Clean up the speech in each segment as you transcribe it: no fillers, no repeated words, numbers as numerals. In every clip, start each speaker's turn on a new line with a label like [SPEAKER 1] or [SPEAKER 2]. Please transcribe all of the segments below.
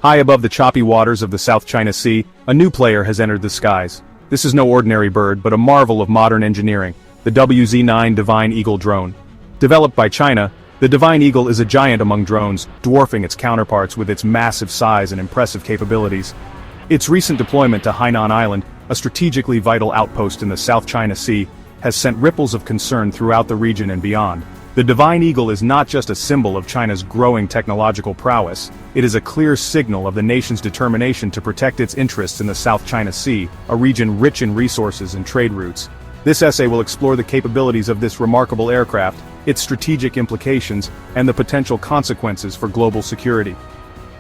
[SPEAKER 1] High above the choppy waters of the South China Sea, a new player has entered the skies. This is no ordinary bird, but a marvel of modern engineering, the WZ-9 Divine Eagle drone. Developed by China, the Divine Eagle is a giant among drones, dwarfing its counterparts with its massive size and impressive capabilities. Its recent deployment to Hainan Island, a strategically vital outpost in the South China Sea, has sent ripples of concern throughout the region and beyond. The Divine Eagle is not just a symbol of China's growing technological prowess, it is a clear signal of the nation's determination to protect its interests in the South China Sea, a region rich in resources and trade routes. This essay will explore the capabilities of this remarkable aircraft, its strategic implications, and the potential consequences for global security.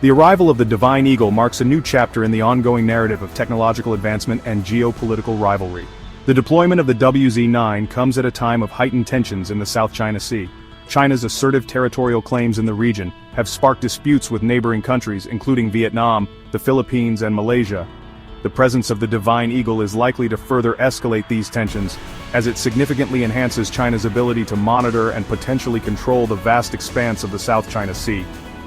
[SPEAKER 1] The arrival of the Divine Eagle marks a new chapter in the ongoing narrative of technological advancement and geopolitical rivalry. The deployment of the WZ-9 comes at a time of heightened tensions in the South China Sea. China's assertive territorial claims in the region have sparked disputes with neighboring countries including Vietnam, the Philippines and Malaysia. The presence of the Divine Eagle is likely to further escalate these tensions, as it significantly enhances China's ability to monitor and potentially control the vast expanse of the South China Sea.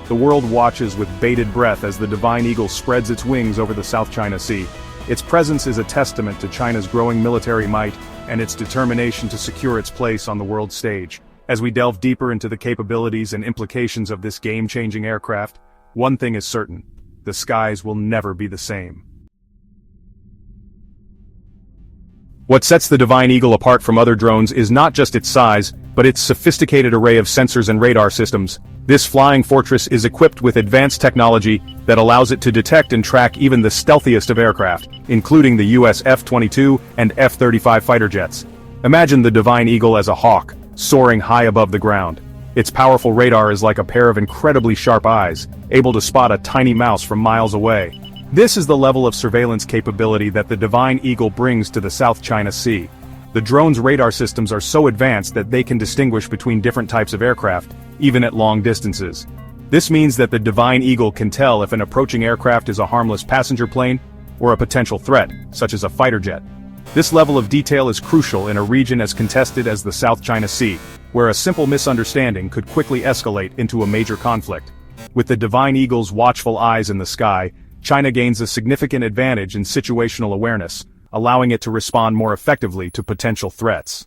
[SPEAKER 1] The world watches with bated breath as the Divine Eagle spreads its wings over the South China Sea. Its presence is a testament to China's growing military might and its determination to secure its place on the world stage. As we delve deeper into the capabilities and implications of this game-changing aircraft, one thing is certain: the skies will never be the same. What sets the Divine Eagle apart from other drones is not just its size, but its sophisticated array of sensors and radar systems. This flying fortress is equipped with advanced technology that allows it to detect and track even the stealthiest of aircraft, including the US F-22 and F-35 fighter jets. Imagine the Divine Eagle as a hawk, soaring high above the ground. Its powerful radar is like a pair of incredibly sharp eyes, able to spot a tiny mouse from miles away. This is the level of surveillance capability that the Divine Eagle brings to the South China Sea. The drone's radar systems are so advanced that they can distinguish between different types of aircraft, even at long distances. This means that the Divine Eagle can tell if an approaching aircraft is a harmless passenger plane or a potential threat, such as a fighter jet. This level of detail is crucial in a region as contested as the South China Sea, where a simple misunderstanding could quickly escalate into a major conflict. With the Divine Eagle's watchful eyes in the sky, China gains a significant advantage in situational awareness, allowing it to respond more effectively to potential threats.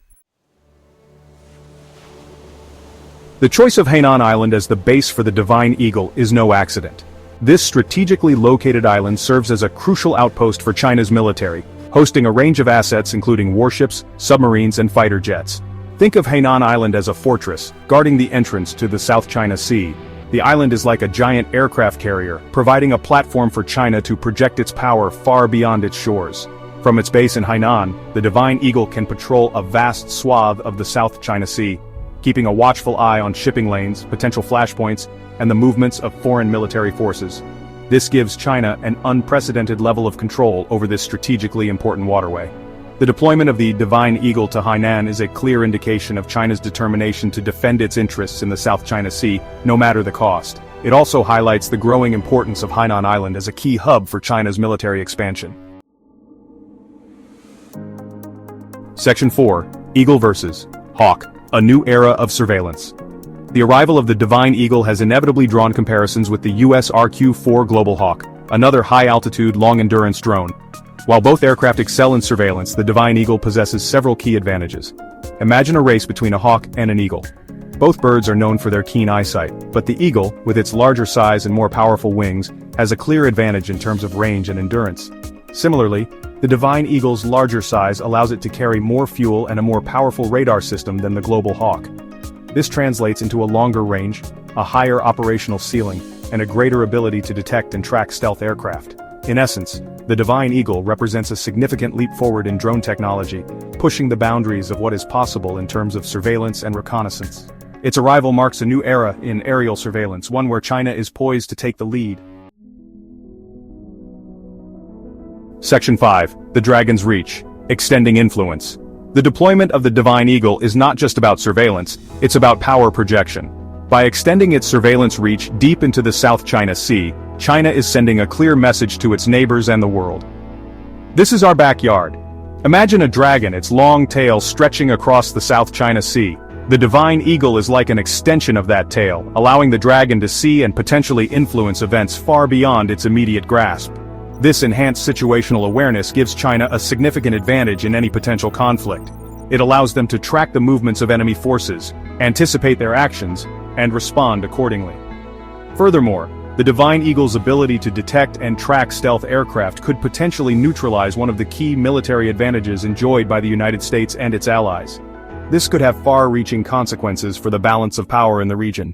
[SPEAKER 1] The choice of Hainan Island as the base for the Divine Eagle is no accident. This strategically located island serves as a crucial outpost for China's military, hosting a range of assets including warships, submarines and fighter jets. Think of Hainan Island as a fortress, guarding the entrance to the South China Sea. The island is like a giant aircraft carrier, providing a platform for China to project its power far beyond its shores. From its base in Hainan, the Divine Eagle can patrol a vast swath of the South China Sea, keeping a watchful eye on shipping lanes, potential flashpoints, and the movements of foreign military forces. This gives China an unprecedented level of control over this strategically important waterway. The deployment of the Divine Eagle to Hainan is a clear indication of China's determination to defend its interests in the South China Sea, no matter the cost. It also highlights the growing importance of Hainan Island as a key hub for China's military expansion. Section 4. Eagle vs. Hawk. A new era of surveillance. The arrival of the Divine Eagle has inevitably drawn comparisons with the US RQ-4 Global Hawk, another high-altitude, long-endurance drone. While both aircraft excel in surveillance, the Divine Eagle possesses several key advantages. Imagine a race between a hawk and an eagle. Both birds are known for their keen eyesight, but the eagle, with its larger size and more powerful wings, has a clear advantage in terms of range and endurance. Similarly, the Divine Eagle's larger size allows it to carry more fuel and a more powerful radar system than the Global Hawk. This translates into a longer range, a higher operational ceiling, and a greater ability to detect and track stealth aircraft. In essence, the Divine Eagle represents a significant leap forward in drone technology, pushing the boundaries of what is possible in terms of surveillance and reconnaissance. Its arrival marks a new era in aerial surveillance, one where China is poised to take the lead. Section 5. The Dragon's Reach. Extending Influence. The deployment of the Divine Eagle is not just about surveillance, it's about power projection. By extending its surveillance reach deep into the South China Sea, China is sending a clear message to its neighbors and the world. This is our backyard. Imagine a dragon, its long tail stretching across the South China Sea. The Divine Eagle is like an extension of that tail, allowing the dragon to see and potentially influence events far beyond its immediate grasp. This enhanced situational awareness gives China a significant advantage in any potential conflict. It allows them to track the movements of enemy forces, anticipate their actions, and respond accordingly. Furthermore, the Divine Eagle's ability to detect and track stealth aircraft could potentially neutralize one of the key military advantages enjoyed by the United States and its allies. This could have far-reaching consequences for the balance of power in the region,